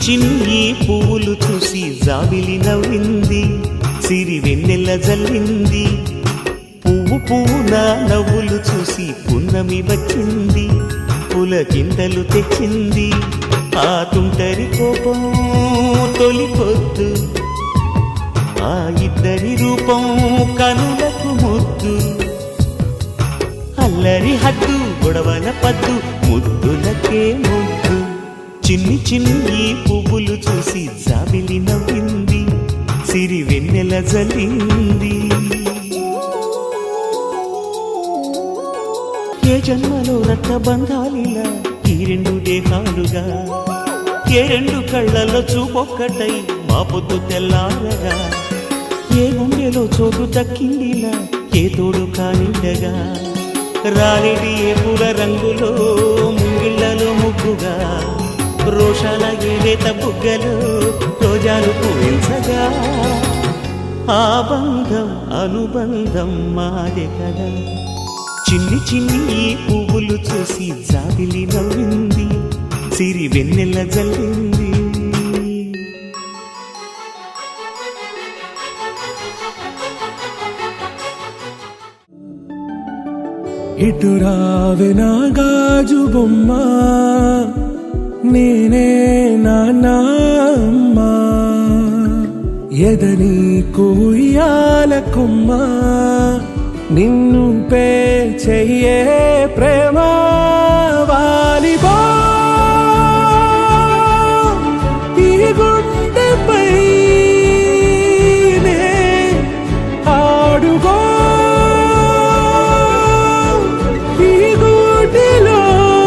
చిన్ని పువ్వులు చూసి జాబిలి నవ్వింది, సిరి వెన్నెల జల్లింది. పువ్వు పువ్వున నవ్వులు చూసి పున్నమి వచ్చింది, పులకింతలు తెచ్చింది. ఆ తుంటరి కోపం తొలి పొద్దు, ఆ ఇద్దరి రూపం కనులకు ముద్దు. అల్లరి హద్దు గొడవల పద్దు, ముద్దులకే ముద్దు. చిన్ని చిన్ని పువ్వులు చూసి జాబిలి నవ్వింది, సిరి వెన్నెల జల్లింది. ఏ జన్మలో రక్త బంధాలిలా ఈ రెండు దేహాలుగా, ఏ రెండు కళ్ళల్లో చూపొక్కటై మా పొద్దు తెల్లారగా. ఏ గుండెలో చోటు దక్కిందిలా ఏ తోడు కానిండగా. రాలిడి ఏ పూల రంగులో ముంగిళ్లలో ముగ్గుగా, రోషాల ఏలేత బుగ్గలు రోజాలు పూయించగా. ఆ బంధం అనుబంధం మాదే కదా. చిన్ని చిన్ని పువ్వులు చూసి జాబిలి నవ్వింది, సిరి వెన్నెల జల్లింది. ఇటు రావే నా గాజు బొమ్మ, నేనే నాన్నమ్మ. ఎదని కుయ్యాల కొమ్మ, నిన్ను పే చెయ్యే ప్రేమ వాలిబా. ఈ గుండెపై ఆడుగో, ఈ గుడిలోనే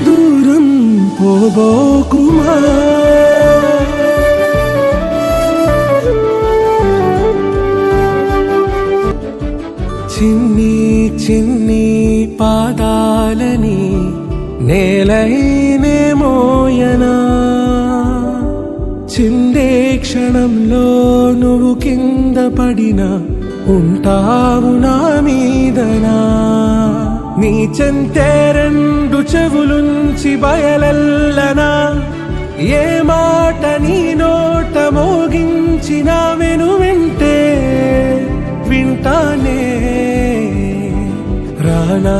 దూరం పోబోకుమా. చిన్ని చిన్ని పాదాలని నేలైనే మోయనా. చిందే క్షణంలో నువ్వు కింద పడినా ఉంటావు నా మీదనా. నీ చెంతే రెండు చెవులుంచి బయలెల్లనా. ఏ మాట నీ నోట మోగించినా వెను వింటే వింటానే. రానా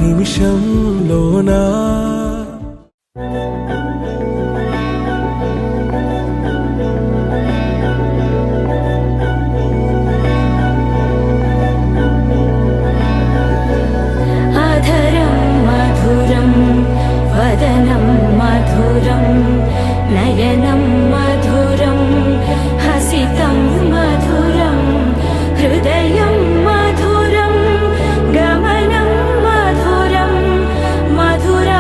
నిమిషంలోనా అధరం మధురం వదనం మధురం నయనం మధురం హసితం మధురం హృదయం మధురం గమనం మధురం మధురాధిపతేరఖిలం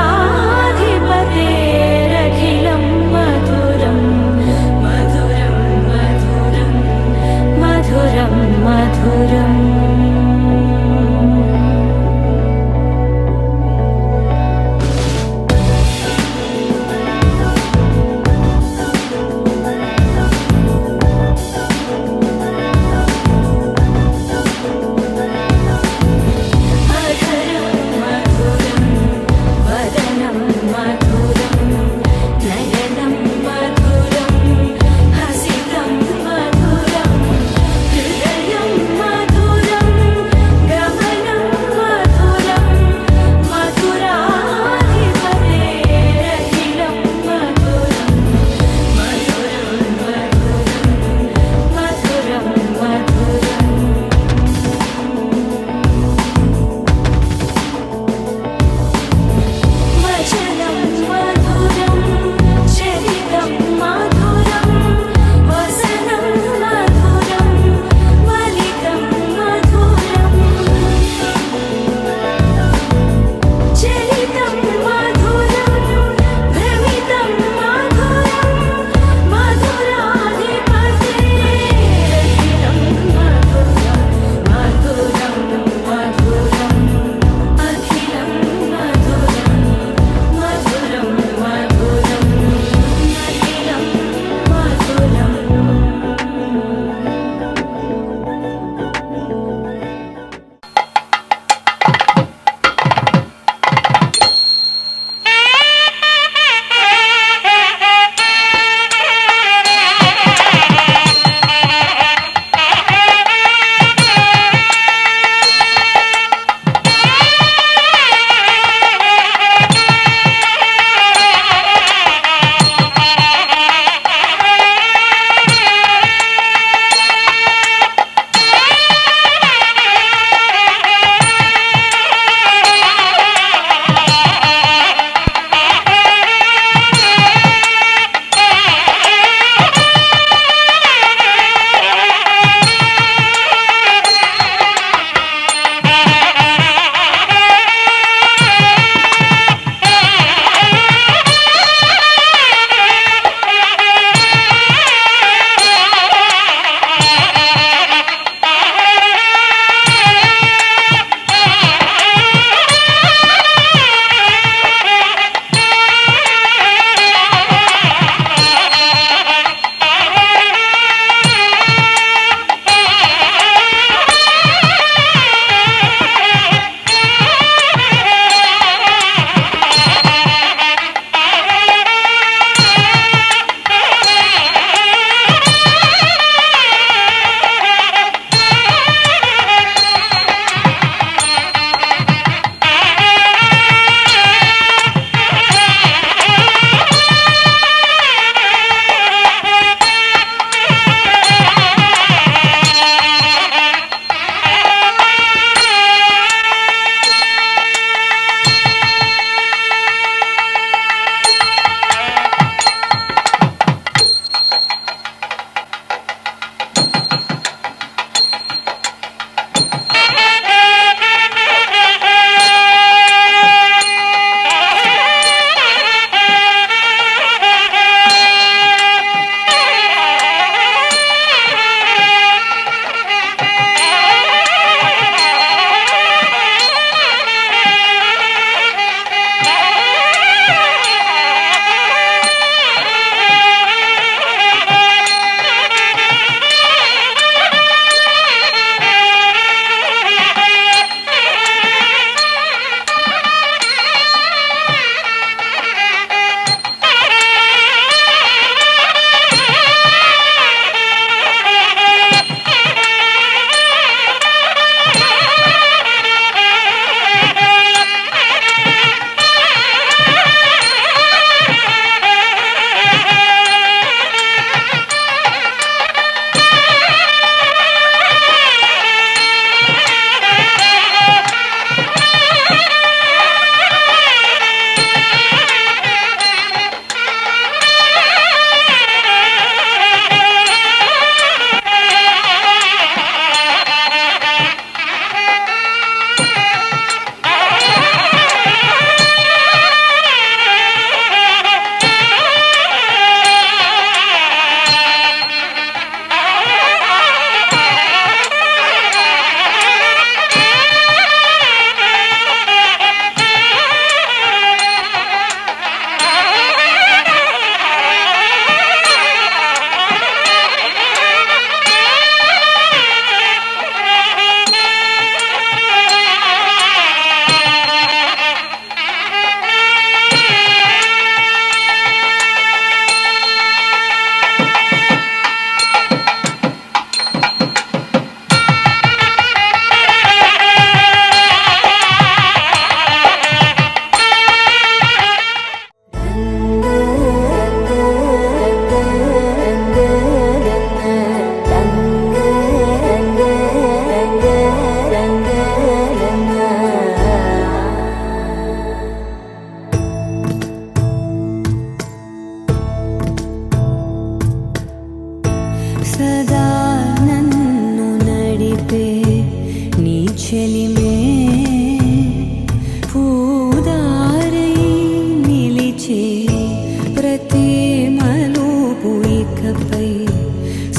ప్రేమలోపు ఇకపై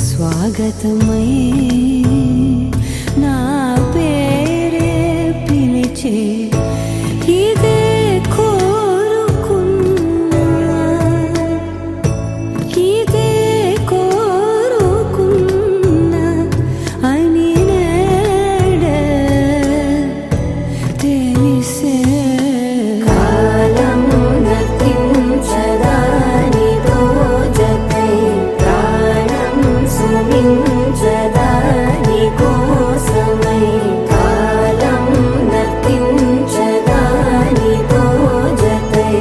స్వాగతమై నా పేరే పిలిచే ఇదే కోరుకున్నా ఇదే కోరుకున్నా అని నేడే తెలిసే కాలము నతించదానిదో జతై ప్రాణం సుమించదాని కోసమై కాలం నతించదానిదో జతై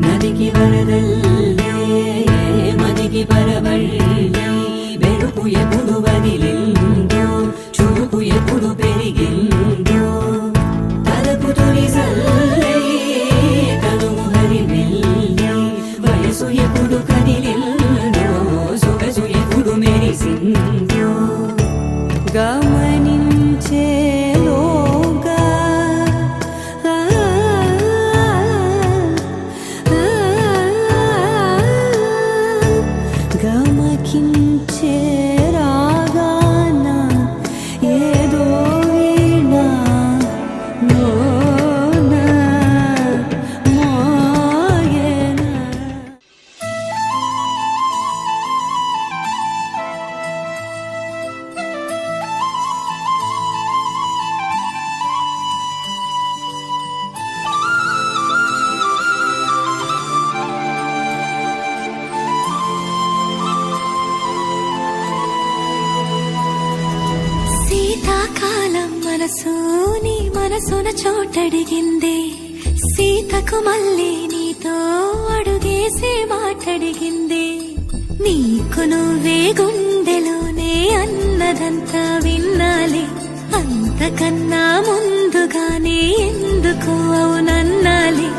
నదికి వరదల్లే మదికి పరవళ్ళే వెలుపు ఎప్పుడు వదిలిందో చురుకు ఎప్పుడు పెరిగిందో తలపు తొలి సల్లే కనుము హరిమెల్లే వయసు ఎప్పుడు కదిలిందో సొగసు ఎప్పుడు మెరిసిందో గమనించేలోగా గమకించే రాగాన ఏదో వీణా మోన మోయనా శీతాకాలం మనసు నీ మనసున చోటడిగిందే సీతకు మళ్ళీ నీతో అడుగేసే మాటడిగిందే నీకు నువ్వే గుండెలోనే అన్నదంతా విన్నాలి అంతకన్నా ముందుగానే ఎందుకు అవునన్నాలి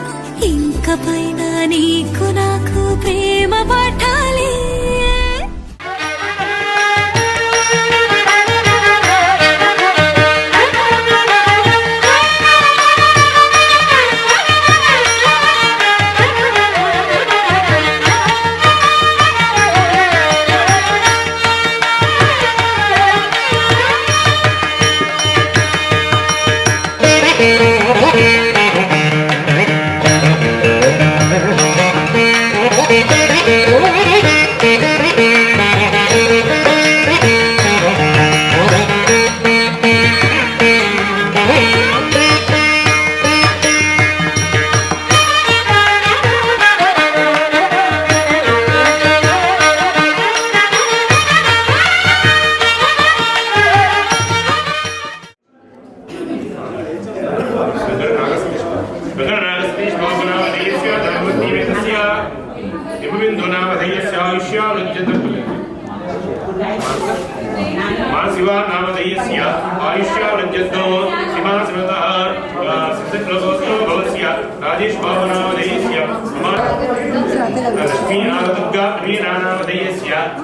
ఇంక పైన నీకు నాకు ప్రేమ పట్టాలి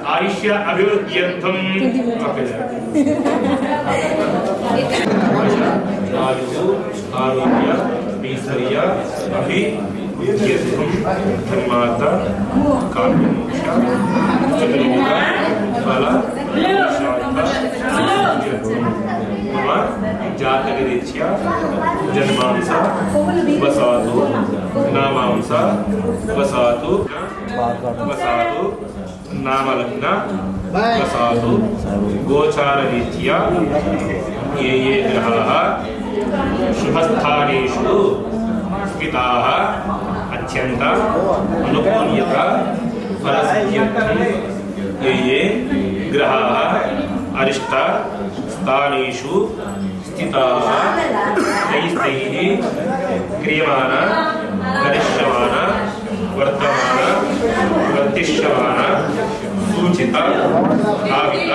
आयुष्य अभिवृद्ध्यर्थम आरोग्य ऐश्वर्य अभिवृद्ध्यर्थम धर्मार्थ काममोक्ष चतुर्मुख फल मम जातकरीत्या जन्मांस वसातु नामांस वसातु वसातु नामलग्न वसातु गोचाररीत्या ये ग्रहाः शुभस्थानेषु स्थिताः अत्यंत अनुकूल्यता फलसिद्ध्यर्थं ये ग्रहाः अरिष्ट स्थानेषु स्थिताः तैस्तैः क्रियमाण करिष्यमाण वर्तमान वर्तिष्यमाण सूचित भावित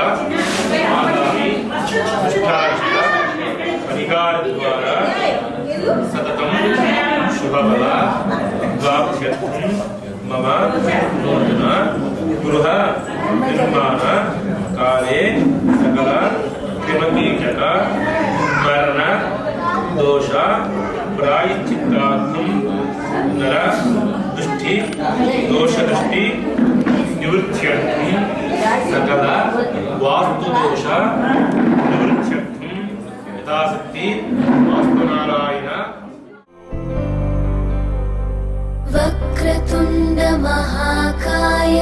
आगामि दुष्टारिष्ट परिहारद्वारा सततं शुभफल द्वाभ्यर्थं मम नूतन गृह निर्माण काले सकल कृमकीटक मरण दोष प्रायश्चित्तार्थं नर दृष्टि दोष दृष्टि निवृत्त्यर्थं सकल वास्तु दोष निवृत्त्यर्थं यथाशक्ति वास्तुनारायण वक्रतुण्ड महाकाय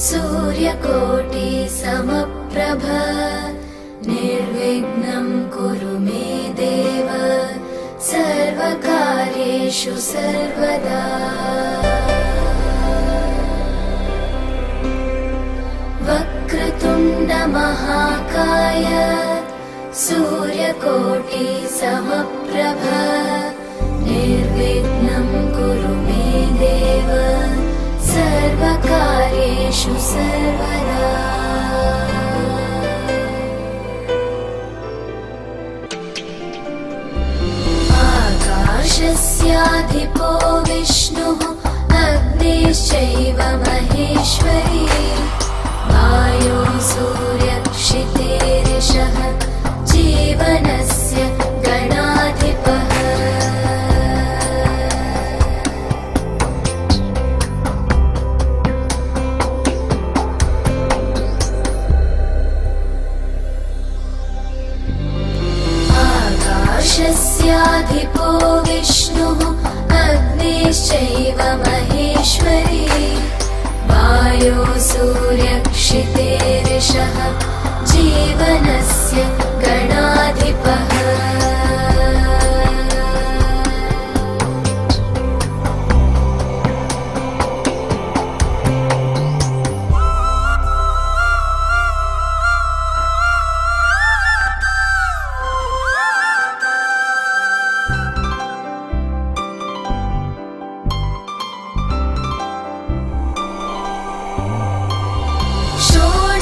सूर्यकोटि समप्रभ निर्विघ्नं कुरु मे देव सर्वकार्येषु सर्वदा वक्रतुण्ड महाकाय सूर्यकोटि समप्रभ निर्विघ्नं कुरु मे देव सर्वकार्येषु सर्वदा आकाशस्याधिपो विष्णुः अग्निश्चैव महेश्वरी वायो सूर्यक्षितेरिषः जीवनस्य गणाधिपः आकाशस्याधिपो विष्णुः अग्निश्चैव महेश्वरी वायो सूर्यक्षितेरिषः जीवनस्य गणाधिपः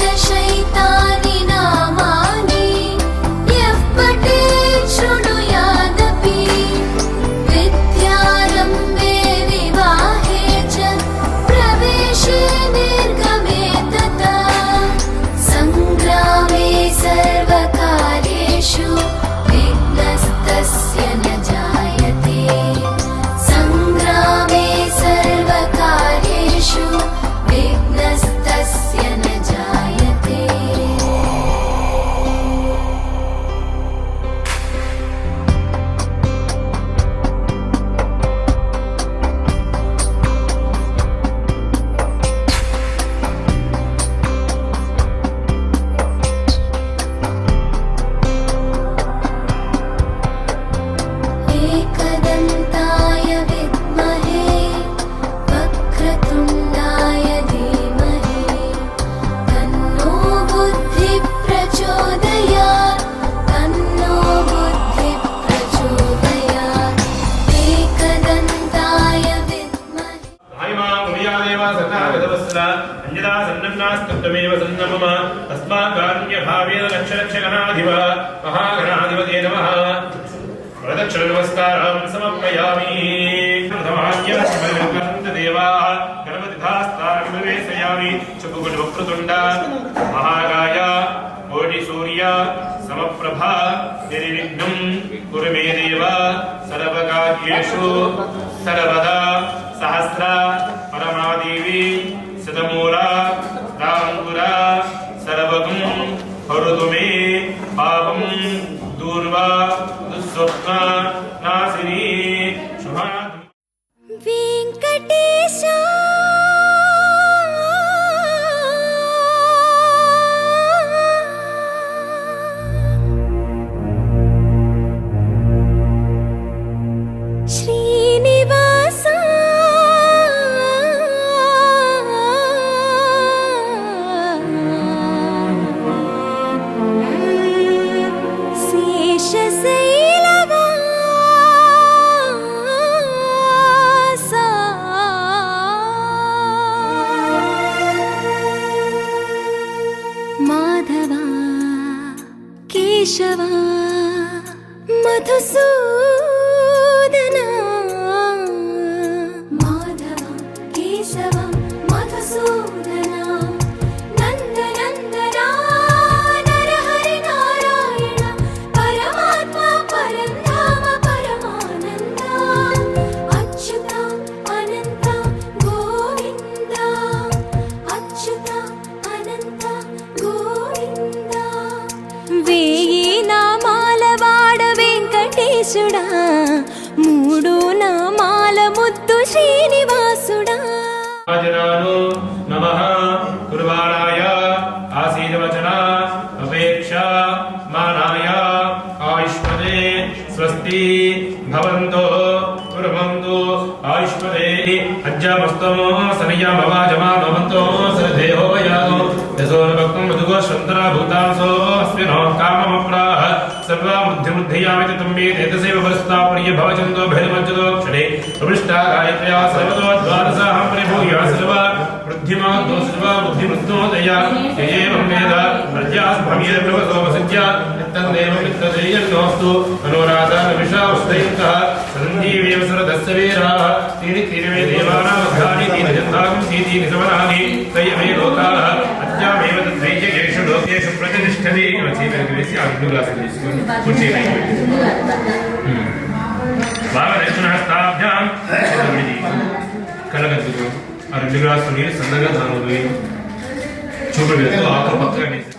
षोडशैतानि नामानि यः पठेत् शृणुयादपि विद्यारम्भे विवाहे च प्रवेशे निर्गमे तथा सङ्ग्रामे सर्वकार्येषु विघ्नस्तस्य न जायते सङ्ग्रामे सर्वकार्येषु विघ्नस्तस्य न जायते एकदन्ताय विद्महे वक्रतुण्डाय धीमहि तन्नो बुद्धिः प्रचोदयात् तन्नो बुद्धिः प्रचोदयात् एकदन्ताय विद्महे भाइमा उदयादेव सन्नागतवत्सला अन्यदा सन्नन्नास्तत्त्वमेव सन्नमम तस्मात्कारुण्यभावेन लक्ष्यलक्ष्यगणाधिप महागणाधिपते नमः प्रदक्षिण नमस्कारं समर्पयामि प्रथमान्यदेवाः गणपतिधास्तानिवेशयामि चतुर्भुजवक्रतुण्ड महाकाय कोटिसूर्य समप्रभा निर्विघ्नं कुरु मे देव सर्वकार्येषु सर्वदा सहस्र परमादेवी शतमूला दाङ्गुरा सर्वगं करोतु मे पापं दूर्वा दुःस्वप्न नाशिनी शुभा वेङ्कटेश श्रीनिवास మాధవా కేశవా మధుసూదనా మాధవ కేశవ మధుసూదనా నందనందనా నరహరి నారాయణ పరమాత్మ పరంధామ పరమానంద అచ్యుత అనంత గోవింద అచ్యుత అనంత గోవింద వేయి నామాల వాడ వెంకటేశుడా మూడు నామాల ముద్దు శ్రీనివాసుడా రాజనాను నమః కుర్వాణాయ ఆసీనవచన అపేక్ష మానాయ ఆయుష్మదే స్వస్తి భవంతో కుర్వంతు ఆయుష్మదే అజ్జామస్తమో సనియామవాజమానవంతో సరదేహో వయాదో యశోనభక్తం మధుగోశ్వంతరా భూతాంసో అస్మినో కామమప్రాహ సర్వా బుద్ధిముద్ధయామితి తంబే తేజసేవ వరస్తా ప్రియ భవచందో భేదమజ్జదో క్షణే ప్రవిష్టా గాయత్ర్యా సర్వతో ద్వాదశాహం పరిభూయ సర్వ వృద్ధిమాదో సర్వ బుద్ధిమృత్నోదయ ఏవం వేద ప్రజాస్భవీయ ప్రవసో వసజ్య నిత్తందేవ మిత్రదేయన్నోస్తు మనోరాధా విషావస్తయంతః సంజీవేవ సరదస్య వీరాः తీని తీరమే దేవానామధ్యాని తీని జంతాగం తీని సమనాని తయమే లోకాः అజ్జామేవ తద్వైజ్యేషు లోకేషు ప్రతిష్టతి చీమకి వేసి ఆ రెండు గ్లాసులు తీసుకొని కుర్చీ పైకి పెట్టి బాగా దక్షిణహస్తాభ్యాం కళ్ళగద్దుకు ఆ రెండు గ్లాసులు నీళ్ళు సన్నగా దాని చూపుడు వెళ్తూ ఆకు పక్కగా వేసి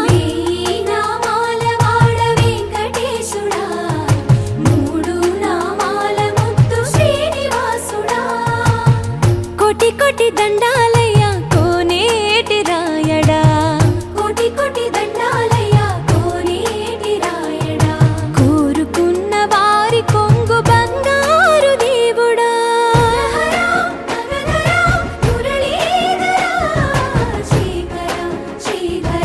వేయి నామాల వాడ వెంకటేశుడా మూడు నామాల ముద్దు శ్రీనివాసుడా కోటి కోటి దండాలయ్యా కోనేటి రాయడా కోటి కోటి దండాలయ్యా కోనేటి రాయడా కోరుకున్న వారి కొంగు బంగారు దేవుడా మురళీధరా శ్రీకర శ్రీకర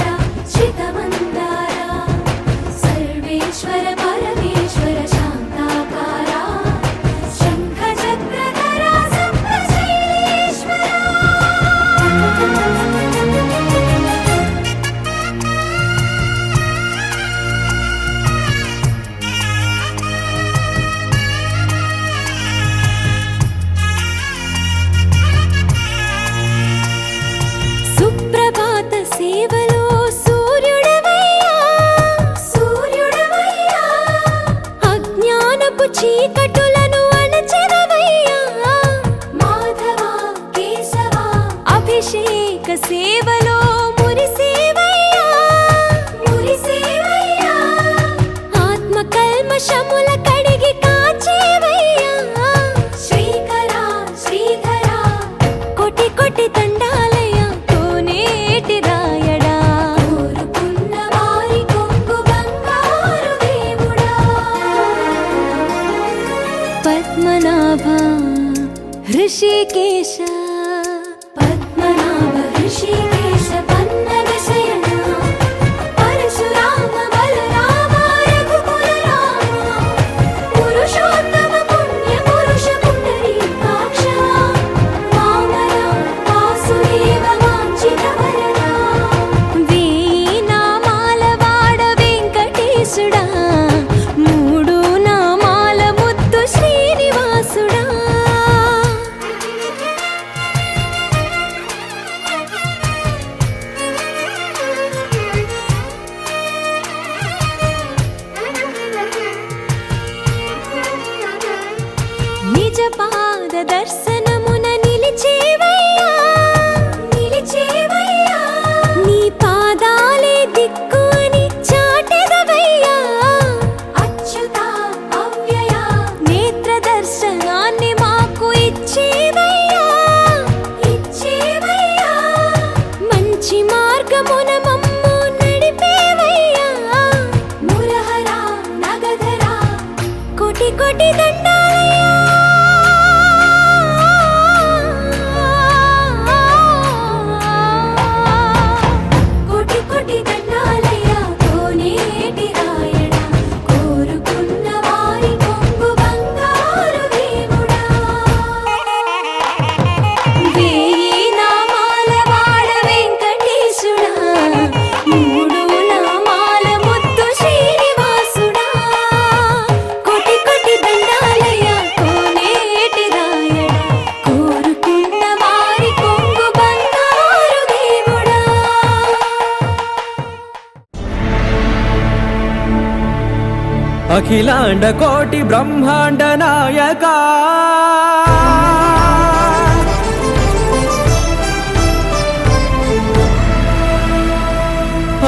అఖిలాండ కోటి బ్రహ్మాండ నాయక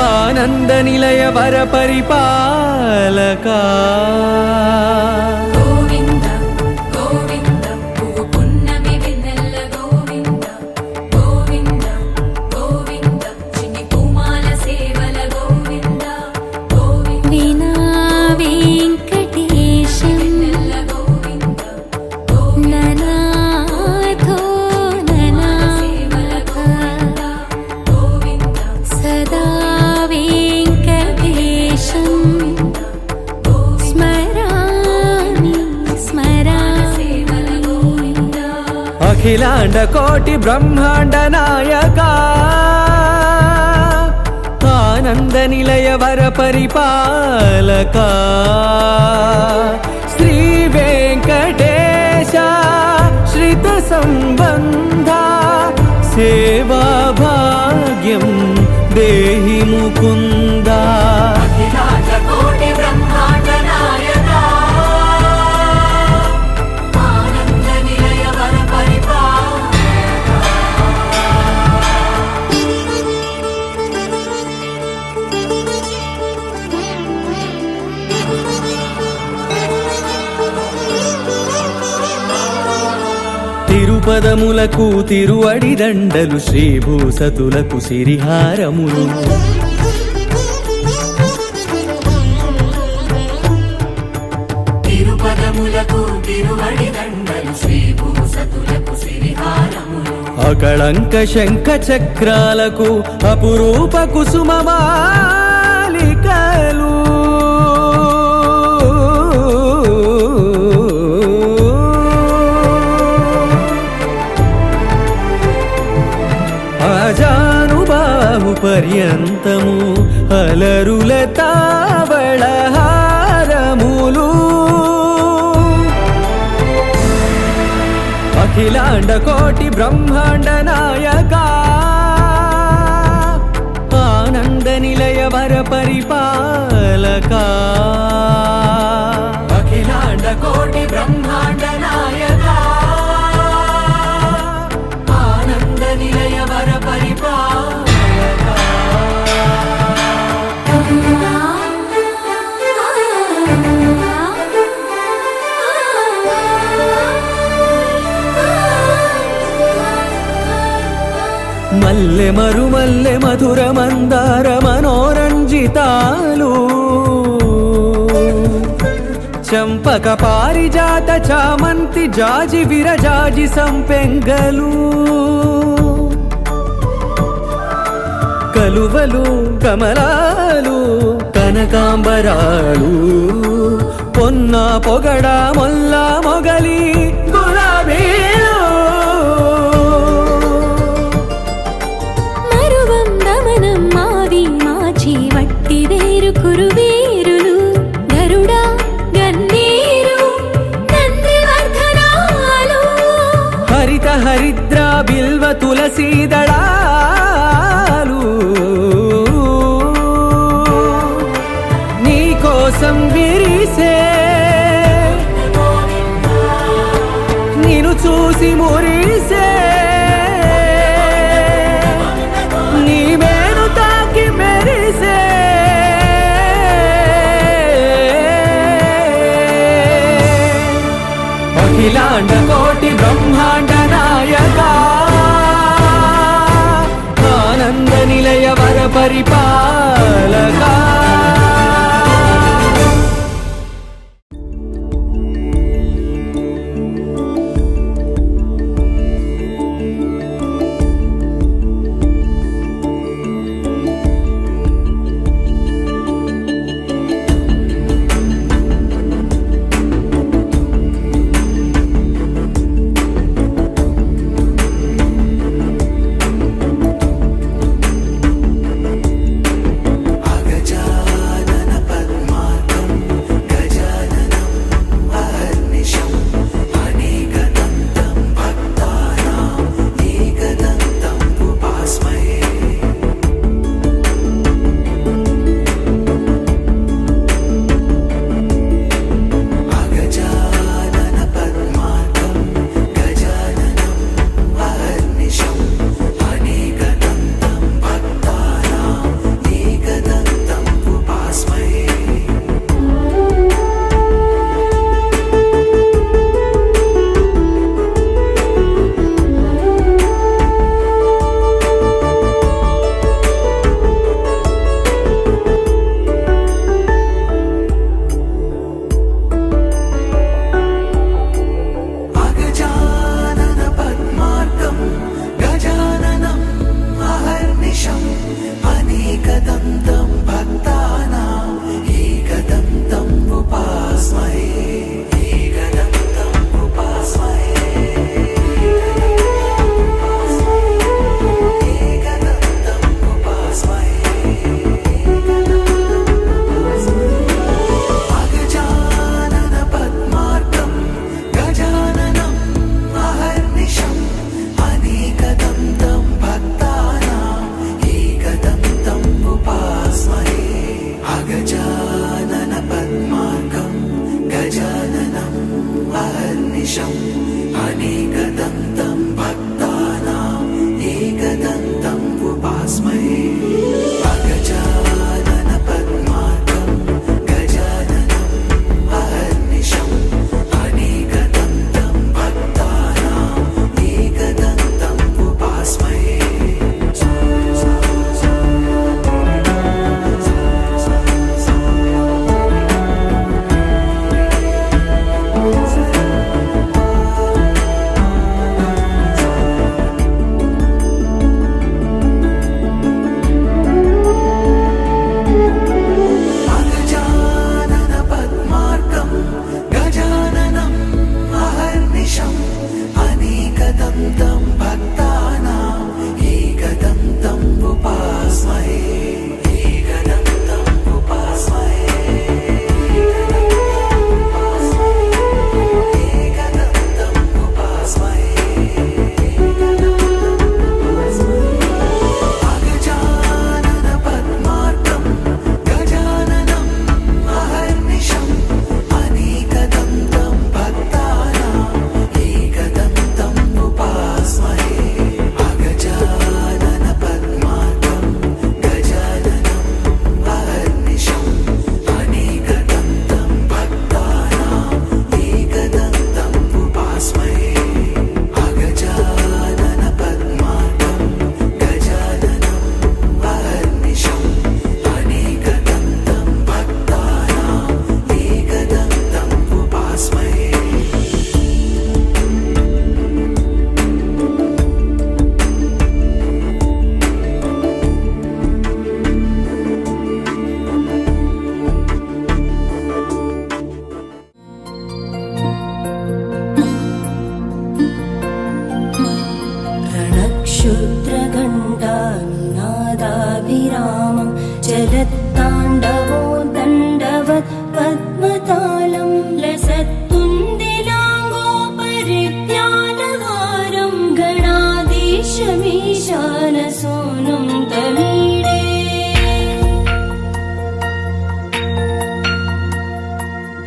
ఆనంద నిలయ వర పరిపాలక గోవింద గోవింద పువ్వు పున్నమి వెన్నెల గోవింద గోవింద గోవింద చిన్ని పూమాల సేవల గోవింద గోవింద వీణా వెంకటేశం వెన్నెల గోవింద ననాథో ననా సేవల గోవింద గోవింద సదా వెంకటేశం స్మరామి స్మరామి అఖిలాండ కోటి బ్రహ్మాండ నాయక ఆనంద నిలయ వర పరిపాలక శ్రీ వెంకటేశ శ్రిత సంబంధ సేవా భాగ్యం దేహి ముకుంద కోటి బ్రహ్మాండ నాయక ఆనంద నిలయ వర తిరుపదములకు తిరువడి దండలు శ్రీభూసతులకు సిరిహారములు తిరుపదములకు తిరువడి దండలు శ్రీభూసతులకు సిరిహారములు అకళంక శంఖ చక్రాలకు అపురూప కుసుమమాలికలు అజానుబాహు పర్యంతము అలరుల తావళహారములు అఖిలాండ కోటి బ్రహ్మాండ నాయక ఆనంద నిలయ వర పరిపాలక అఖిలాండ కోటి బ్రహ్మాండ నాయక ఆనంద నిలయ వర పరిపాలక మల్లె మరుమల్లె మధుర మందార మనోరంజితాలు చంపక పారిజాత చామంతి జాజి విరజాజి సంపెంగలు కలువలు కమలాలు కనకాంబరాలు పొన్న పొగడ మొల్ల మొగలి గులాబీలు మరువందమనం మావి మాచి వట్టి వేరు కురువేరులు గరుడా గన్నేరు నందివర్ధనాలు హరిత హరిద్ర బిల్వ తులసీదళాలు నీకోసం విరిసే నిన్ను చూసి మురిసే నీ మేను తాకి మెరిసే అఖిలాండ కోటి బ్రహ్మాండ నాయక ఆనంద నిలయ వర పరిపాలక ताण्डवो दण्डवत् पद्मतालं लसत्तुन्दिलाङ्गोपरिज्ञानहारं गणाधीशमीशानसूनुं तमीडे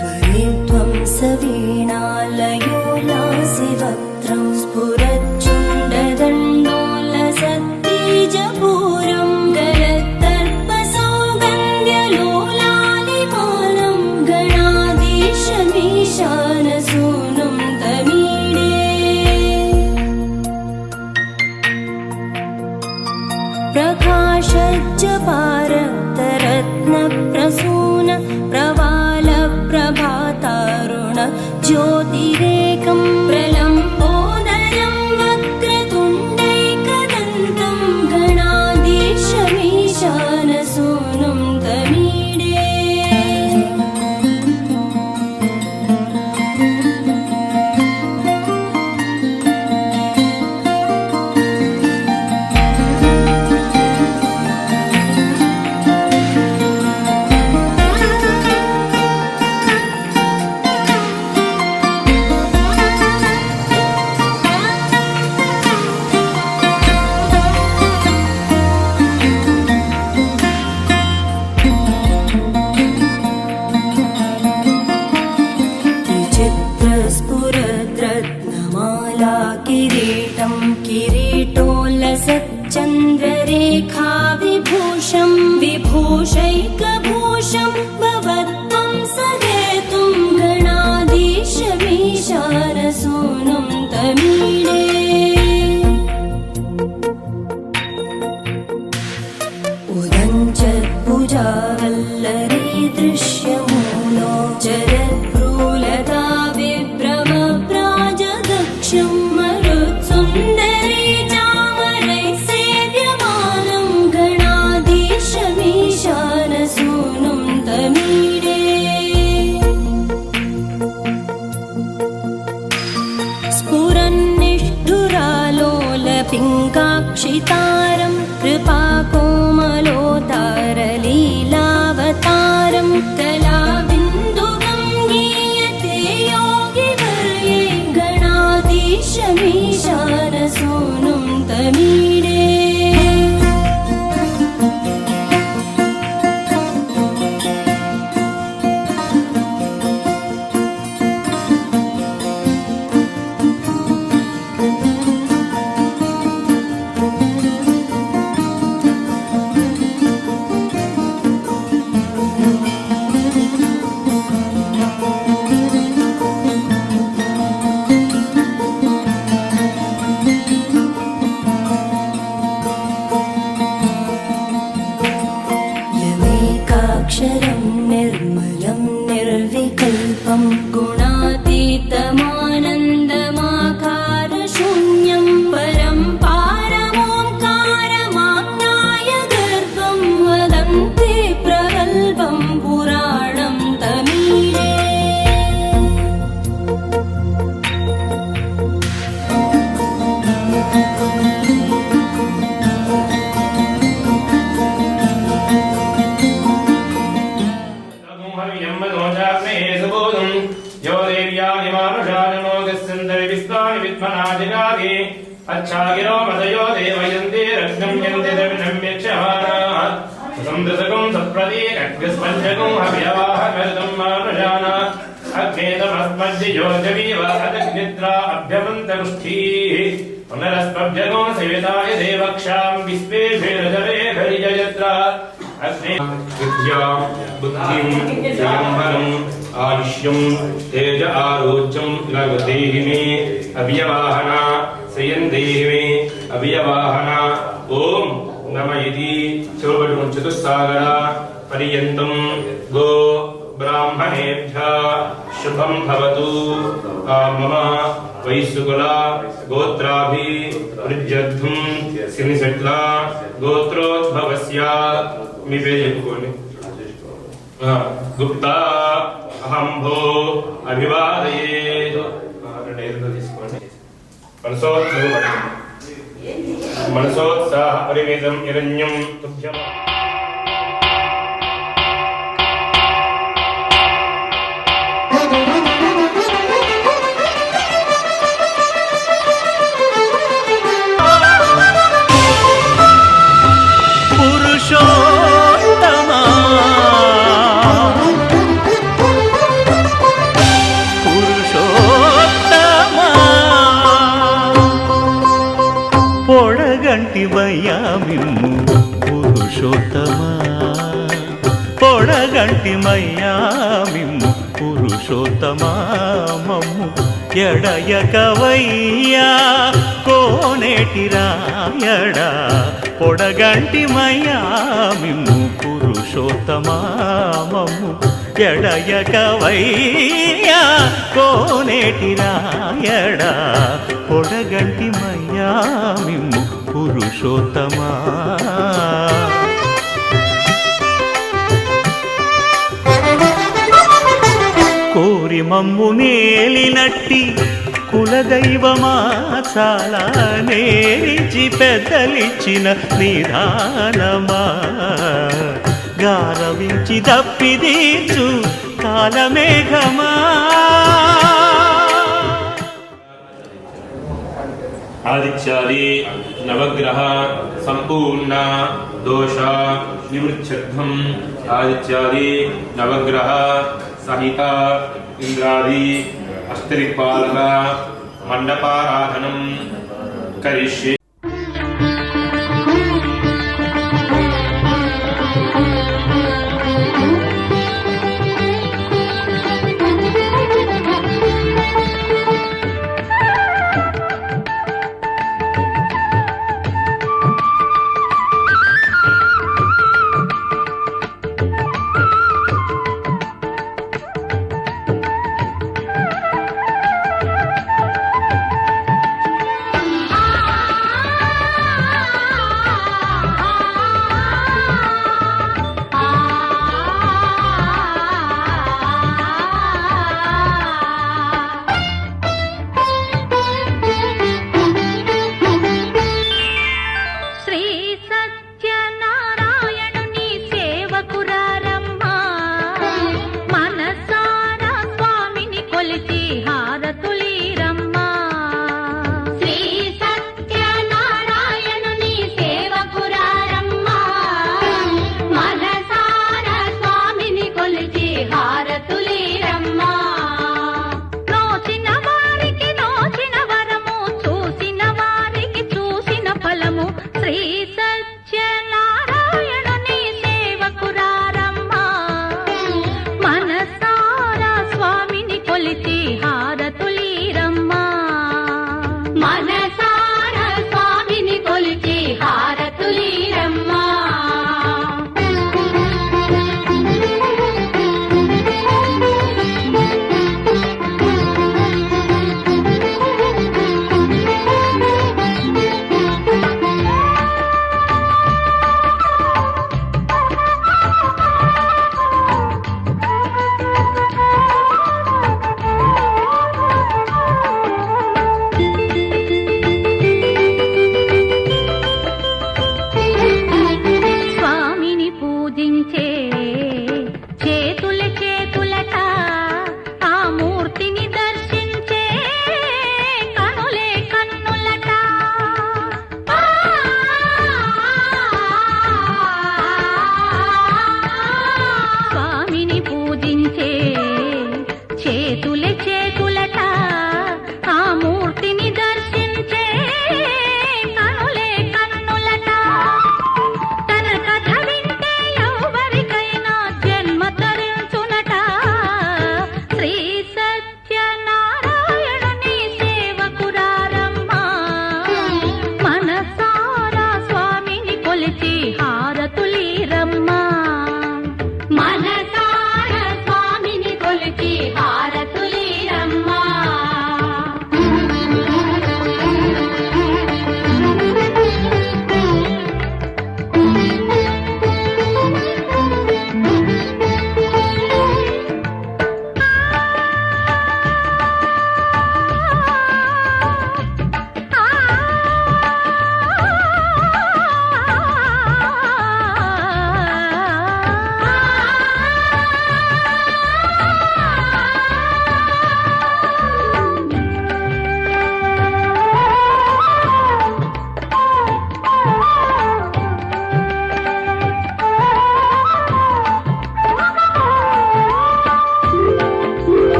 त्वरित्वं सवीणालयो लासिवक्त्रं स्फुरच्चुण्डदण्डोलसत्तेजपूरं गलत्तर्पसौगन्ध्यलोलालिमालं गणाधीशमीशानसूनुं तमीडे प्रकाशज्जपारक्तरत्नप्रसून प्रवालप्रभातारुण ज्योतिरेकं प्रलम्बोदरं वक्रतुण्डैकदन्तं गणाधीशमीशानसूनुं तमीडे विचित्रस्फुरद्रत्नमाला किरीटं किरीटोल्लसच्चन्द्ररेखा विभूषं विभूषैकभूषं भवत्वं सहेतुं गणाधीशमीशानसूनुं तमीडे उदञ्चत्भुजावल्लरी दृश्यमूलो जरत्प्रूलता विभ्रमप्राजदक्षं मरुत्सुन्दरी चामरैः सेव्यमानं गणाधीशमीशानसूनुं तमीडे स्फुरन्निष्ठुरालोलपिङ्गाक्षितारं कृपाकोमलोतारलीलावतारं कलाबिन्दुगं गीयते योगिवर्ये गणाधीशमीशानसूनुं तमीडे यमेकाक्षरं निर्मलं निर्विकल्पं गुणातीतमानन्दमाकारशून्यं परं पारमोङ्कारमाज्ञाय गर्भं वदन्ति प्रगल्भं पुराणं तमीडे अच्छागिरो मदयो देवयन्ति रत्नं यन्ति दविनम्यक्षमानाः सुसंदृशकं सत्प्रतीकग्रस्पञ्चकं हव्यवाहकर्तं मानुषाना अग्नेतमस्मज्जियोजवीव अदग्निद्रा अभ्यमन्तगुष्ठीः पुनरस्मभ्यगो सेविताय देवक्षां विश्वेभिर्जवेभिर्यजत्रा अग्ने विद्यां बुद्धिं संयमनं आयुष्यं तेज आरोग्यं लभतेहि मे अव्यवाहना श्रियन्देहि मे अव्यवाहना ओम नमः इति चोबडुं चतुस्सागरा पर्यन्तं गो ब्राह्मणेभ्यः शुभं भवतु मम वैसुकुला गोत्राभि वृद्ध्यर्थं सिनिसट्ला गोत्रोद्भवस्य మీ పేరు చెప్పుకోండి గుప్తా అహం భో అభివాదయేత్ రెండేళ్ళు తీసుకోండి మనసోత్సాహ పరిమితం హిరణ్యం తుభ్యం పొడగంటిమయ్యా మిమ్ము పురుషోత్తమా మమ్ము ఎడయకవయ్యా కోనేటి రాయడా పొడగంటిమయ్యా మిమ్ము పురుషోత్తమా మమ్ము ఎడయకవయ్యా కోనేటి రాయడా పొడగంటిమయ్యా మిమ్ము పురుషోత్తమా కోరి మమ్ము నేలినట్టి కులదైవమా చాలా నేరిచి పెద్దలిచ్చిన నిదానమా గారవించి దప్పిదీర్చు కాలమేఘమా ఆదిత్యాది నవగ్రహ సంపూర్ణ దోష నివృత్యర్థం ఆదిత్యాది నవగ్రహ సహిత ఇంద్రాది అష్టదిక్పాలక మండపారాధనం కరిష్యే.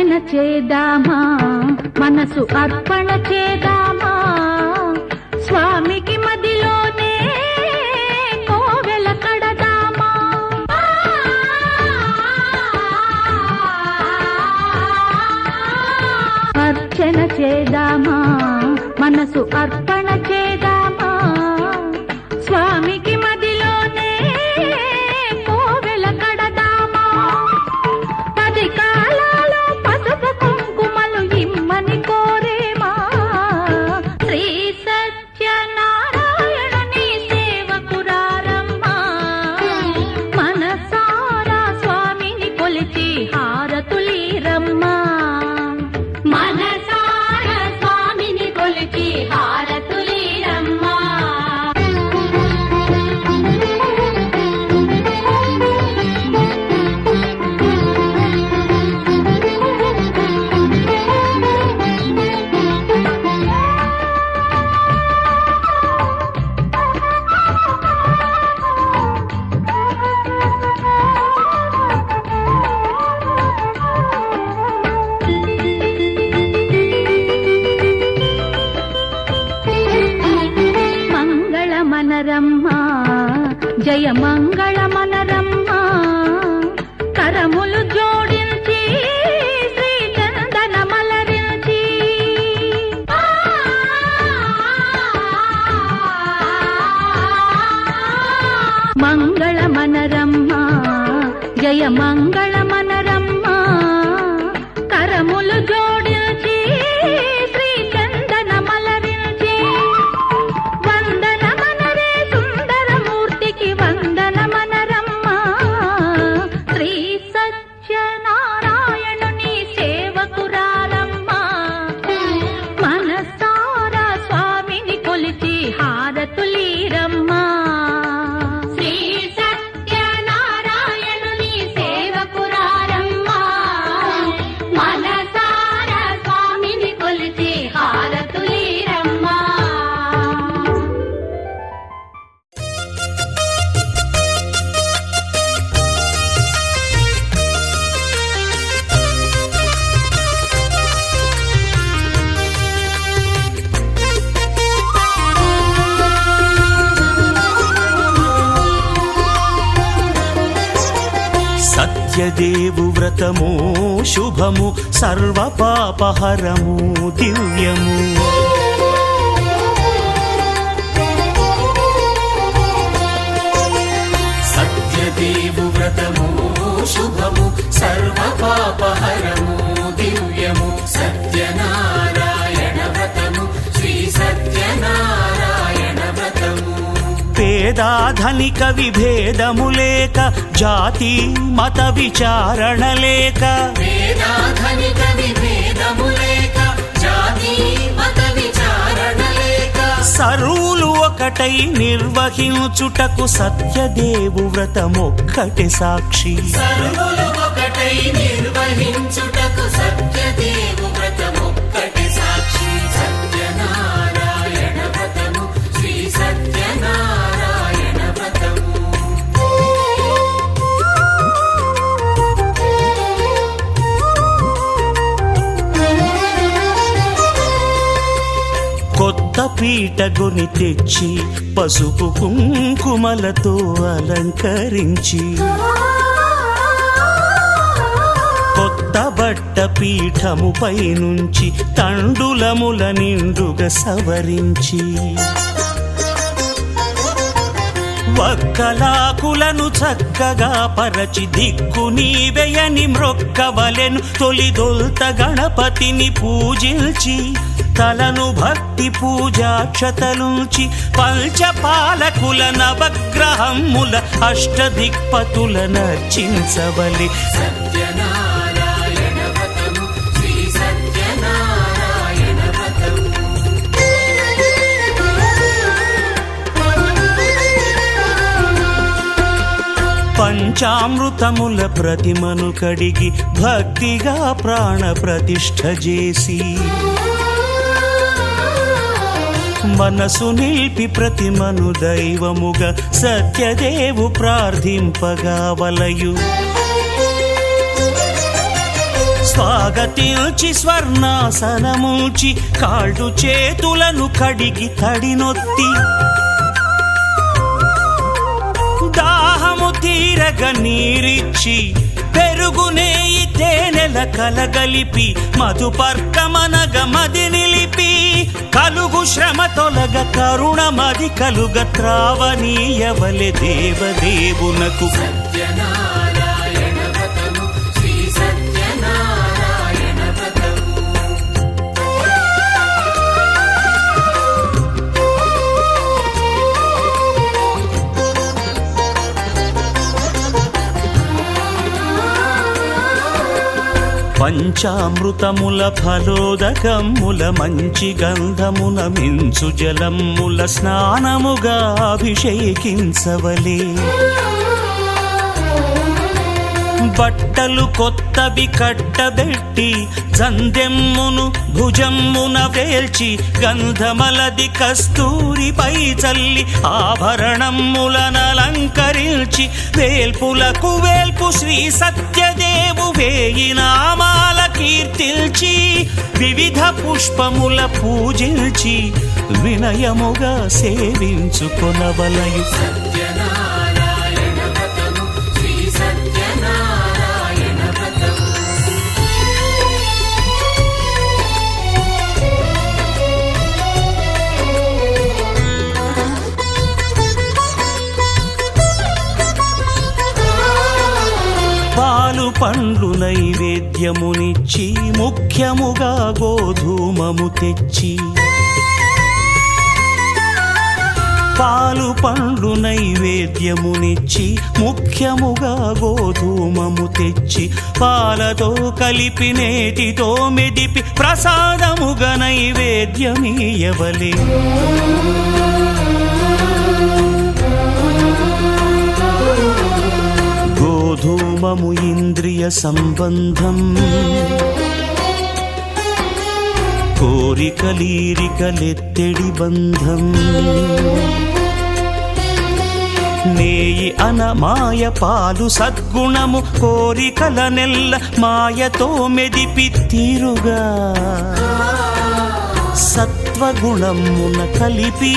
అర్చన చేద్దామా మనసు అర్పణ చేద్దామా స్వామికి మదిలోనే కోవెల కడదామా అర్చన చేద్దామా మనసు అర్పణ చేద్దామా స్వామికి మదిలోనే కోవెల కడదామా 10 కాలాలు పసుపు కుంకుమలు ఇమ్మని కోరేమా శ్రీ సత్యనారాయణుని సేవకురారమ్మా మనసారా స్వామిని కొలిచి హారతులీరమ్మా మనసారా స్వామిని కొలిచి హారతులీరమ్మా మంగళమనరమ్మా జయ మంగళమనరమ్మా కరములు జోడించి శ్రీ చందన మలరించి మంగళమనరమ్మా జయ మంగళమనరమ్మా కరములు జోడించి శ్రీ చందన మలరించి వందనమనరే సుందరమూర్తికి వందనమనరమ్మా శ్రీ సత్యనారాయణుని సేవకురారమ్మా మనసారా స్వామిని కొలిచి హారతులీరమ్మా శ్రీ సత్యనారాయణుని సేవకురారమ్మా మనసారా స్వామిని కొలిచి హారతులీరమ్మా సత్యదేవు వ్రతము శుభము సర్వ పాపహరము దివ్యము సత్యదేవు వ్రతము శుభము సర్వ పాపహరము దివ్యము సత్యనారాయణ వ్రతము శ్రీ సత్యనారాయణ వ్రతము పేదాధనిక విభేదము లేక జాతి మత విచారణ లేక వేదాధనిక విభేదము లేక జాతి మత విచారణ లేక సర్వులు ఒకటై నిర్వహించుటకు సత్యదేవు వ్రతమొక్కటి సాక్షి సర్వులు ఒకటై నిర్వహించుటకు సత్యదేవు వ్రతమొక్కటి సాక్షి సత్యనారాయణ వ్రతము శ్రీ సత్యనారాయణ వ్రతము కొత్త పీటగుని తెచ్చి పసుపు కుంకుమలతో అలంకరించి కొత్త బట్ట పీఠముపై నుంచి తండులముల నిండుగా సవరించి వక్కలాకులను చక్కగా పరచి దిక్కు నీవెయని మ్రొక్కవలెను తొలిదొల్త గణపతిని పూజించి తలను భక్తి పూజాక్షతలుంచి పంచపాలకుల నవగ్రహముల అష్టదిక్పతుల నర్చించవలి సత్యనారాయణ వ్రతము శ్రీ సత్యనారాయణ వ్రతము పంచామృతముల ప్రతిమను కడిగి భక్తిగా ప్రాణ ప్రతిష్ఠ చేసి మనసు నిలిపి ప్రతిమను దైవముగా సత్యదేవు ప్రార్థింపగా వలయు స్వాగతించి స్వర్ణాసనముంచి కాళ్ళు చేతులను కడిగి తడినొత్తి దాహము తీరగ నీరిచ్చి పెరుగు నేయి తేనెల కలగలిపి మధుపర్కమనగ మది నిలిపి కలుగు శ్రమ తొలగ కరుణ మది కలుగ త్రావనీయవలె దేవదేవునకు సత్యనారాయణ వ్రతము శ్రీ సత్యనారాయణ వ్రతము పంచామృతముల ఫలోదకముల మంచి గంధమున మించు జలముల స్నానముగా అభిషేకించవలే బట్టలు కొత్తవి కట్టబెట్టి జందెమ్మును భుజమ్మున వేల్చి గంధమలది కస్తూరిపై చల్లి ఆభరణములనలంకరించి వేల్పులకు వేల్పు శ్రీ సత్యదేవు వేయి నామాల కీర్తిల్చి వివిధ పుష్పముల పూజించి వినయముగా సేవించుకొనవలయు సత్యనారాయణ వ్రతము శ్రీ సత్యనారాయణ వ్రతము పాలు పండ్లు నైవేద్యమునిచ్చి ముఖ్యముగా గోధూమము తెచ్చి పాలు పండ్లు నైవేద్యమునిచ్చి ముఖ్యముగా గోధూమము తెచ్చి పాలతో కలిపి నేతితో మెదిపి ప్రసాదముగా నైవేద్యమీయవలే గోధూమము ఇంద్రియ సంబంధం కోరికలీరికలెత్తెడి బంధం నేయి అనమాయ పాలు సద్గుణము కోరికల నెల్ల మాయతో మెదిపి తీరుగా సత్వగుణమున కలిపి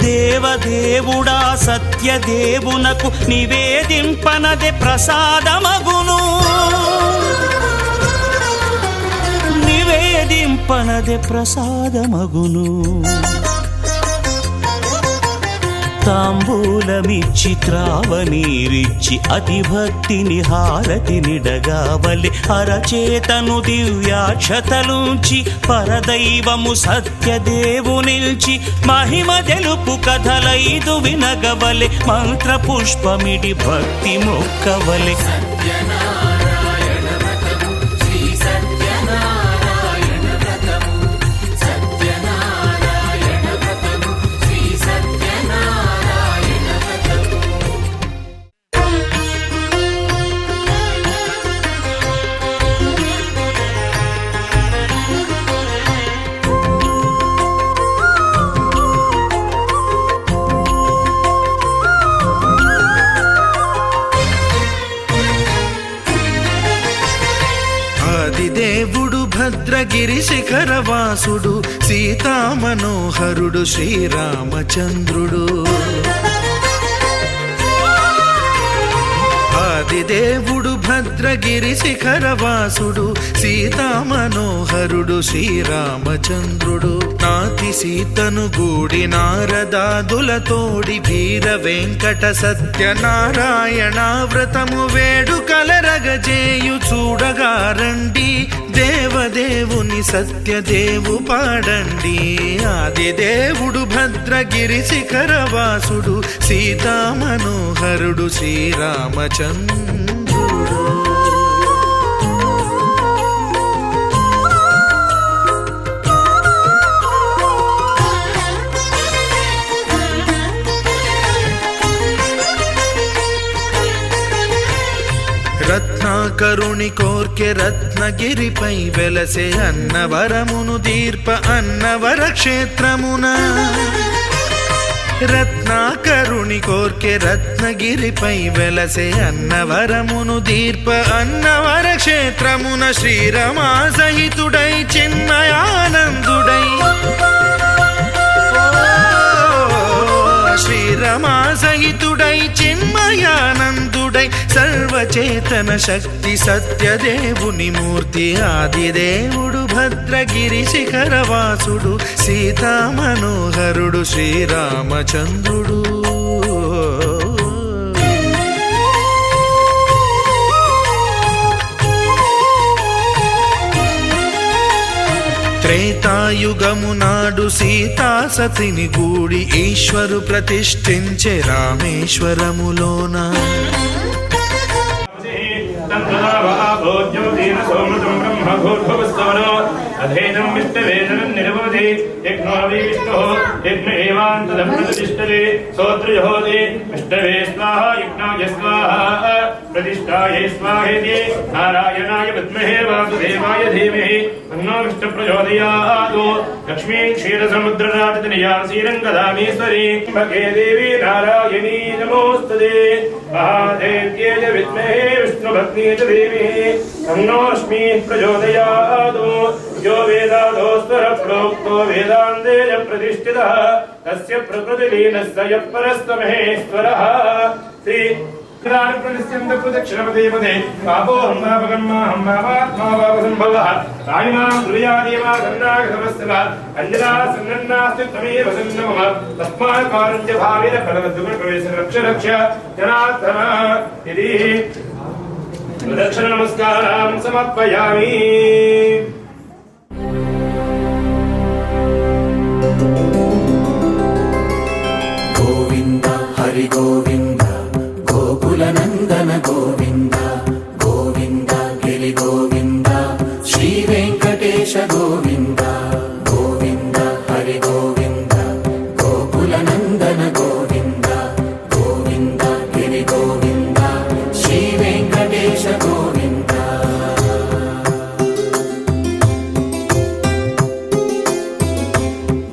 దేవదేవుడా సత్యదేవునకు నివేదింపనదే ప్రసాదమగును నివేదింపనదే ప్రసాదమగును తాంబూలమిచ్చి త్రావనీరిచ్చి అతి భక్తిని హారతినిడగావలి అరచేతను దివ్యాక్షతలుంచి పరదైవము సత్యదేవునిల్చి మహిమ తెలుపు కథలైదు వినగవలె మంత్ర పుష్పమిడి భక్తి మొక్కవలె సత్యనారాయణ వ్రతము శ్రీ సత్యనారాయణ వ్రతము సత్యనారాయణ వ్రతము శ్రీ సత్యనారాయణ వ్రతము ఆదిదేవుడు భద్రగిరి శిఖరవాసుడు సీతామనోహరుడు శ్రీరామచంద్రుడు ఆదిదేవుడు భద్రగిరి శిఖరవాసుడు సీతామనోహరుడు శ్రీరామచంద్రుడు నాతి సీతను గూడి నారదాదులతోడి వీర వెంకట సత్యనారాయణ వ్రతము వేడుకలరగజేయు చూడగా రండి దేవదేవుని సత్యదేవు పాడండి ఆదిదేవుడు భద్రగిరి శిఖరవాసుడు సీతామనోహరుడు శ్రీరామచంద్రుడు రత్నాకరుని కోర్కె రత్నగిరిపై వెలసే అన్నవరమును దీర్ప అన్నవర క్షేత్రమున రత్నాకరుని కోర్కె రత్నగిరిపై వెలసే అన్నవరమును దీర్ప అన్నవర క్షేత్రమున శ్రీరమా సహితుడై చిన్మయానందుడై శ్రీరమా సహితుడై చిన్మయానందుడై సర్వచేతన శక్తి సత్యదేవుని మూర్తి ఆదిదేవుడు భద్రగిరి శిఖరవాసుడు సీతా మనోహరుడు శ్రీరామచంద్రుడు త్రేతాయుగము నాడు సీతా సతిని గూడి ఈశ్వరు ప్రతిష్ఠించే రామేశ్వరములోన అధేనం విష్ణవేదనం నిరవధి యజ్ఞోవి విష్ణు యజ్ఞ ఏవాంతదం ప్రతిష్టతే సోత్రజహోతి విష్ణవే స్వాహ యజ్ఞాయ స్వాహ ప్రతిష్ఠాయే స్వాహేతి నారాయణాయ విద్మహే వాసుదేవాయ ధీమహి తన్నో విష్ణు ప్రచోదయాత్ లక్ష్మీ క్షీరసముద్రరాజతనయా శ్రీరంగధామేశ్వరీ భగే దేవి నారాయణీ నమోస్తుతే మహాదేవ్యే చ విద్మహే విష్ణుభక్త్యై చ ధీమహి తన్నోస్మి ప్రచోదయాత్ यो वेदादोस्तर प्रोक्तो वेदान्ते च प्रतिष्ठितः तस्य प्रकृतिलीनस्य यः परस्तमहेश्वरः श्री प्रनिश्चिन्त प्रदक्षिणपदे पदे पापोऽहं पापकर्माहं पापात्मा पापसम्भवः कायिमां कुर्यादेवा सन्नागतमस्तव अञ्जना सन्नन्नास्ति त्वमेव सन्नमः तस्मात् कारुण्यभावेन फलवद्गुणप्रवेशं रक्ष रक्ष जनार्दन इति प्रदक्षिणनमस्कारां समर्पयामि गोविन्द हरि गोविन्द गोकुलनन्दन गोविन्द गोविन्द गिरि गोविन्द श्रीवेङ्कटेश गोविन्द गोविन्द हरि गोविन्द गोकुलनन्दन गोविन्द गोविन्द गिरि गोविन्द श्रीवेङ्कटेश गोविन्द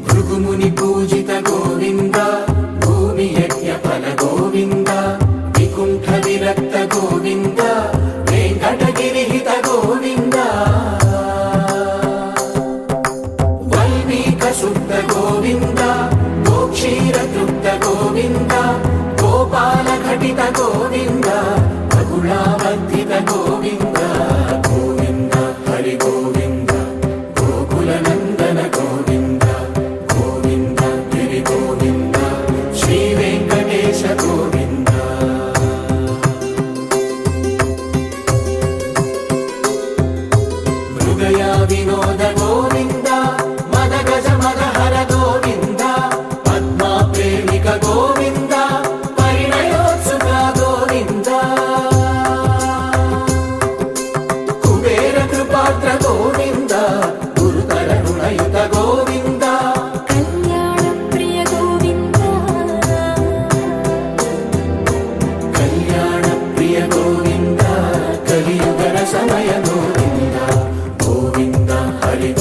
भृगुमुनि पूजित गोविन्द भूमि यज्ञ फल गोविन्द विकुण्ठ विरक्त गोविन्द वेङ्कटगिरिहित गोविन्द वल्मीक शुद्ध गोविन्द गोक्षीर तृप्त गोविन्द गोपाल घटित गोविन्द बगुलावर्धित गोविन्द गोविन्द हरि गोविन्द गोकुलनन्दन गोविन्द गोविन्द गिरि गोविन्द श्रीवेङ्कटेश गोविन्द मृगया विनोद गोविन्द मदगज मदहर गोविन्द पद्मा प्रेमिक गोविन्द परिणयोत्सुक गोविन्द कुबेर कृपात्र गोविन्द गुरुतर ऋणयुत गोविन्द कल्याणप्रिय गोविन्द कल्याणप्रिय गोविन्द कलियुगर समय गोविन्द गोविन्द हरि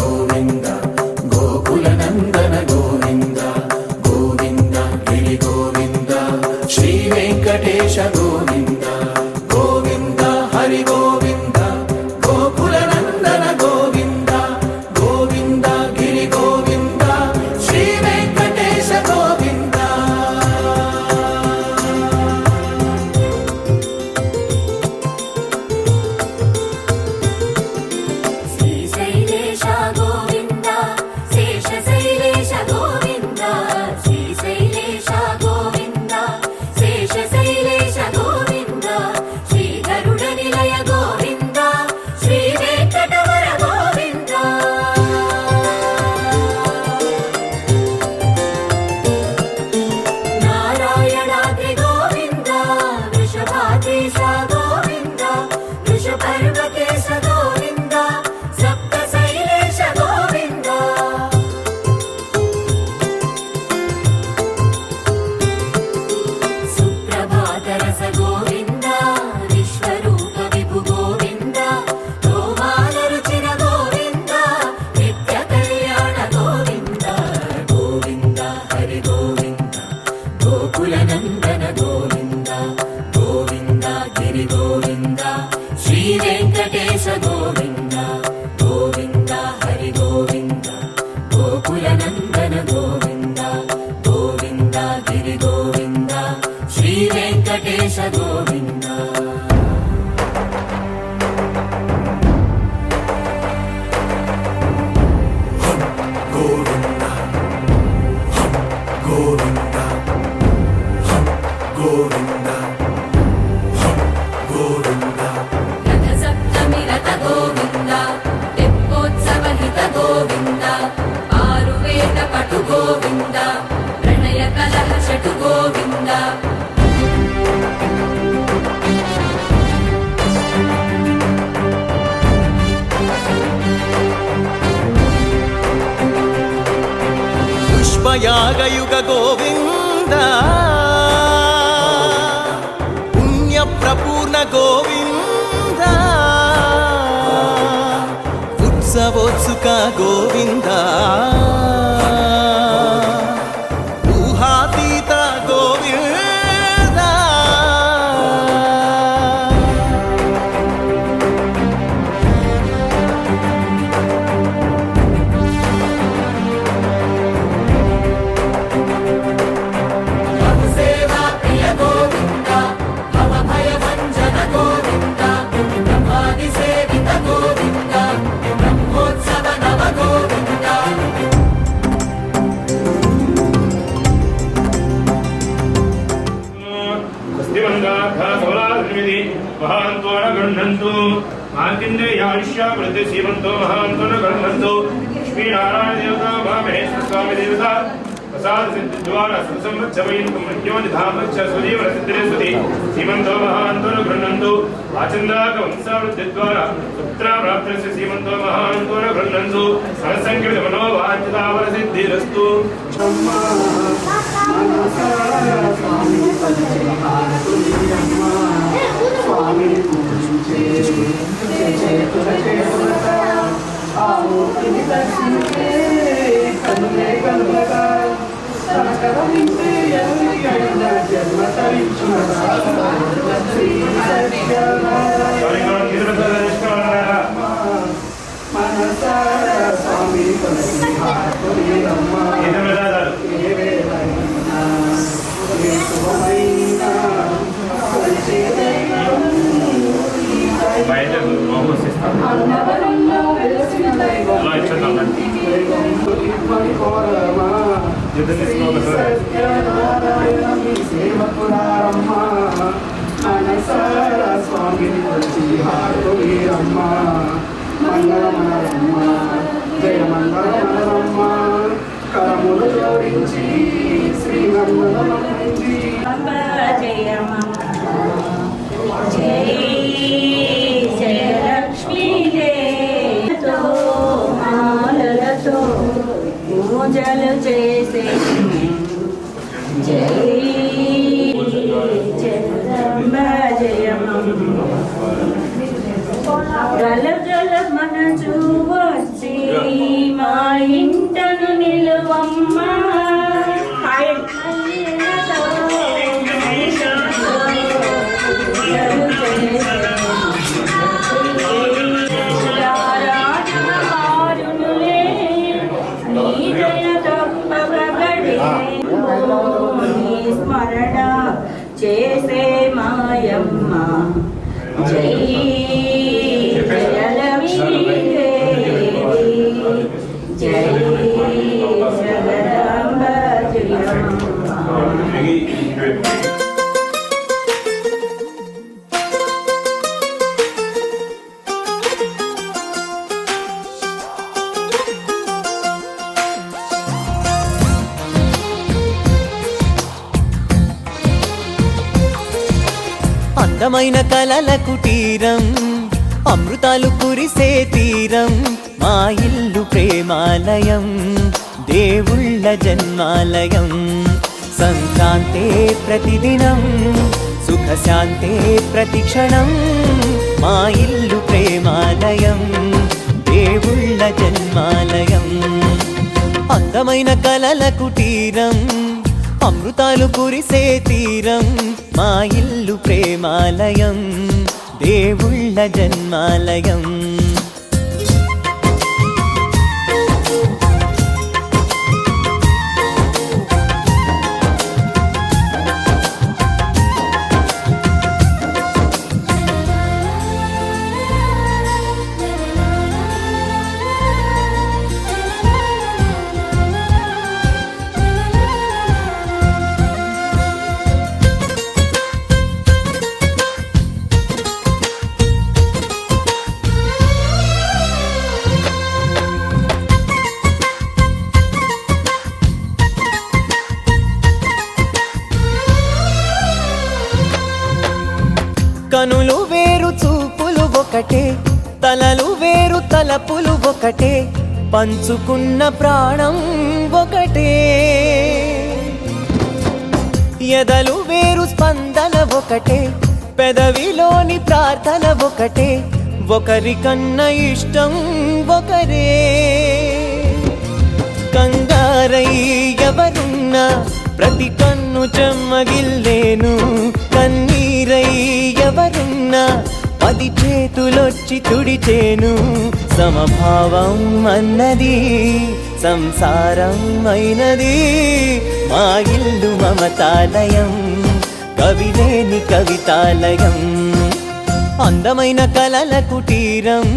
యాగయుగ గోవింద పుణ్య ప్రపూర్ణ గోవింద ఉత్సవోత్సుక గోవింద ఊహాతీత గోవింద సేవా ప్రియ గోవింద భవ భయ భంజన గోవింద బ్రహ్మాది సేవిత గోవింద బ్రహ్మోత్సవ నవ గోవింద స్వస్తిమందార్థోలాధృమిది మహాంతో న గృహ్ణంతు మార్కండేయాయుష్యా వృద్ధి శ్రీమంతో మహాంతో న గృహ్ణంతు లక్ష్మీనారాయణ దేవత మహామహేశ్వర స్వామి దేవత ప్రసాద సిద్ధి ద్వారా సంవత్సరమైన మధ్యోని ధామచ్చ సుజీవన సిద్ధిరేశ్వతి శ్రీమంతో మహాంతో న గృహ్ణంతు ఆచందాక వంశావృద్ధి ద్వారా పుత్రా ప్రాప్తిరస్య శ్రీమంతో మహాంతో న గృహ్ణంతు సరసంకృత మనోవాంఛితావర సిద్ధిరస్తు బయట మహోత్సిస్తాం అలా ఇచ్చేద్దాం స్వామిని వచ్చి హారమ్మ మంగళమనరమ్మ జయ మంగళమనరమ్మ కరములు జోడించి శ్రీమంగళమంది పూజలు చేసే జై జగదంబ జయమ్మ గల గల మన చూవచ్చి మా ఇంటను నిలువమ్మ స్మరణ చేసే మాయమ్మ జై జయలక్ష్మీ జై జగదంబ జయమ్మ. అందమైన కలల కుటీరం అమృతాలు కురిసే తీరం మా ఇల్లు ప్రేమాలయం దేవుళ్ళ జన్మాలయం సంక్రాంతే ప్రతిదినం సుఖశాంతే ప్రతిక్షణం మా ఇల్లు ప్రేమాలయం దేవుళ్ళ జన్మాలయం అందమైన కలల కుటీరం అమృతాలు కురిసే తీరం మా ఇల్లు ప్రేమాలయం దేవుళ్ళ జన్మాలయం కనులు వేరు చూపులు ఒకటే తలలు వేరు తలపులు ఒకటే పంచుకున్న ప్రాణం ఒకటే ఎదలు వేరు స్పందన ఒకటే పెదవిలోని ప్రార్థన ఒకటే ఒకరికన్నా ఇష్టం ఒకరే కంగారై ఎవరున్నా ప్రతి కన్ను చెమ్మగిల్లేను కన్నీరై ఎవరున్నా 10 చేతులొచ్చి తుడిచేను సమభావం అన్నది సంసారం అయినది మా ఇల్లు మమతాలయం కవిలేని కవితాలయం అందమైన కలల కుటీరం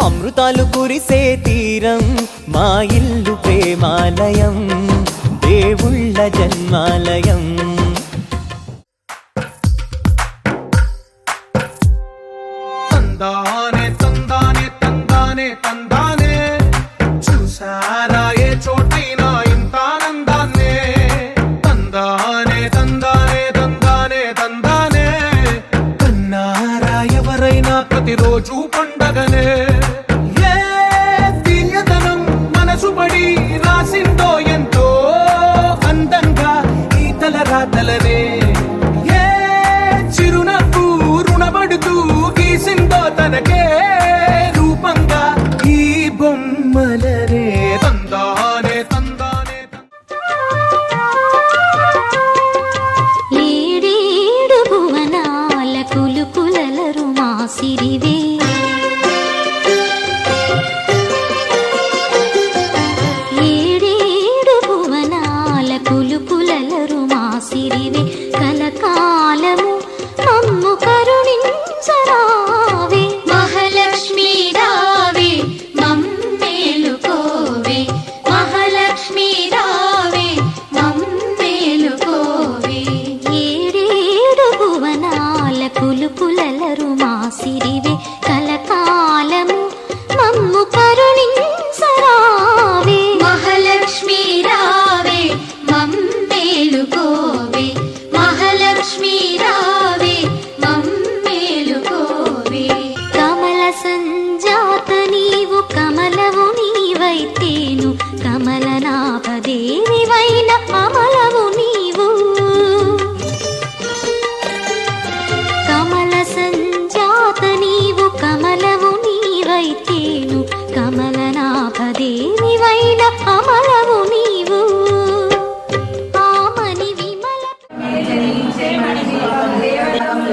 అమృతాలు కురిసే తీరం మా ఇల్లు ప్రేమాలయం దేవుళ్ళ జన్మాలయం తందానే తందానే తందానే తందానే చూసారా ఏ చోటైనా ఇంత ఆనందాన్నే తందానే తందానే తందానే తందానే కన్నారా ఎవరైనా ప్రతిరోజు పండగనే ఏ తీయదనం మనసు పడి రాసిందో ఎంతో అందంగా ఈ తలరాతలనే ఏ చిరునవ్వు రుణపడుతూ గీసిందో తనకే రూపంగా ఈ బొమ్మలనే తందానే తందానే ఏడేడు భువనాల కులుకులలరు మాసిరివే ఏడేడు భువనాల కులుకులలరు మాసిరివే కలకాలము మమ్ము కరుణించరావే మహాలక్ష్మి రావే మమ్మేలుకోవే మహాలక్ష్మి రావే మమ్మేలుకోవే ఏడేడు భువనాల కులుకులలరు మాసిరివే కలకాలము మమ్ము కరుణించరావే మహాలక్ష్మి రావే మమ్మేలుకోవే మహాలక్ష్మి రావే మమ్మేలుకోవే కమల సంజాత నీవు కమలవు నీవైతేను కమలనాభదేవివైన అమలవు నీవు కమల సంజాత నీవు కమలవు నీవైతేను కమలనాభదేవివైన అమలవు నీవు ఆమని విమల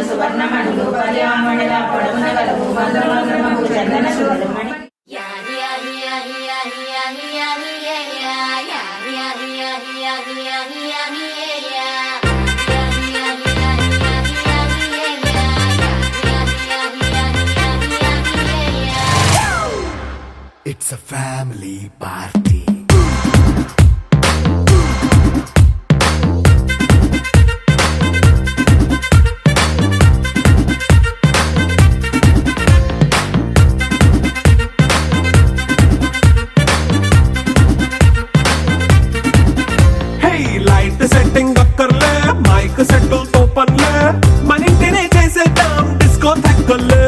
సువర్ణమణులు పర్యామణిల పొడవున గలవు మంద్రమంద్రమగు చందన సురమణి It's a family party. Hey, light setting అక్కర్లే మైక్ సెట్టు తో పనులే మన ఇంటినే చేసేద్దాం డిస్కో థక్కర్లే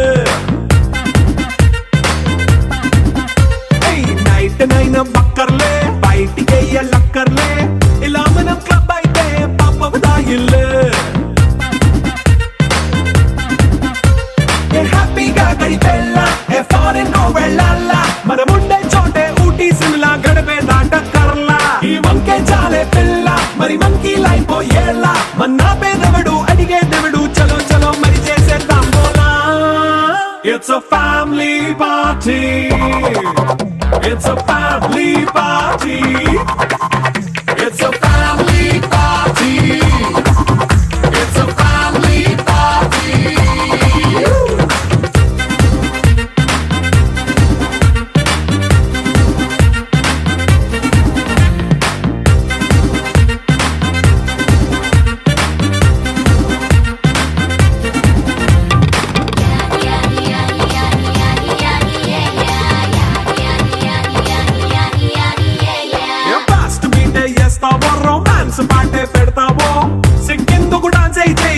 నైట్ నైన్ బక్కర్లే బయటికి లక్కర్లే ఇలా మనం క్లబ్ అయితే పాప దాయిల్లే హ్యాపీగా గడిపెళ్ళా ఏ ఫారెన్ నో వెళ్ళాలా మనం ఉండే చోటే ఊటీ సిమ్లా గడిపే దాటక్కర్లా ఈ వంకే చాలే పిల్ల మరి మంకీ లైఫ్ ఏళ్ళ మన్నా పేదవడు అడిగే దేవుడు చలో చలో మరి చేసేద్దాం బోలా it's a family party. It's a family party. It's a family party. It's a family party. Romance పాటే పెడతావో సిక్కిందుకు డాన్స్ అయితే